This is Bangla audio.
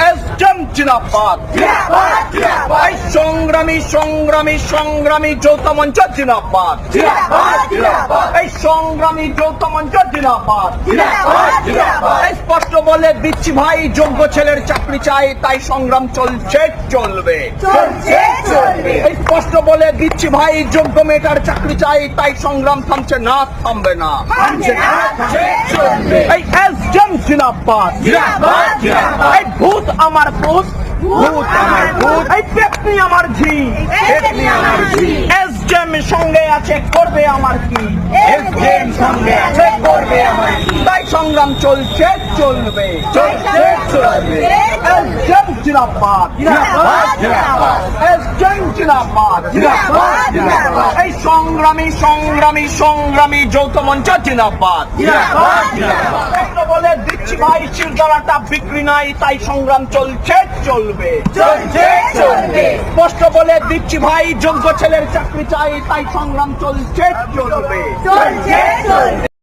এসজেম জিন্দাবাদ। এই সংগ্রামী সংগ্রামী সংগ্রামী যৌথ মঞ্চ জিন্দাবাদ। এই সংগ্রামী যৌথ মঞ্চ জিন্দাবাদ। এই স্পষ্ট বলে দিচ্ছি ভাই, যোগ্য ছেলের চাকরি চাই, তাই সংগ্রাম চলছে চলবে। এই স্পষ্ট বলে দিচ্ছি ভাই, যোগ্য মেয়েটার চাকরি চাই, তাই সংগ্রাম থামছে না, থামবে না। এই এসজেম জিন্দাবাদ। এই ভূত আমার ভূত, ভূত আমার ভূত, এই পেপনি আমার ঝি, পেপনি আমার ঝি। এসজেম সঙ্গে আছে, করবে আমার কি? এসজেম সঙ্গে আছে, করবে আমার কি? তাই সংগ্রাম চলছে চলবে, চলছে চলবে। এসজেম জিন্দাবাদ। এসজেম জিন্দাবাদ। এই সংগ্রামী সংগ্রামী সংগ্রামী যৌথ মঞ্চ জিন্দাবাদ। বলে দিচ্ছি ভাই, শিরদাঁড়াটা বিক্রি নাই, তাই সংগ্রাম চলছে চলবে, চলছে চলবে। স্পষ্ট বলে দিচ্ছি ভাই, যোগ্য ছেলের চাকরি চাই, তাই সংগ্রাম চলছে চলবে, চলছে চলবে।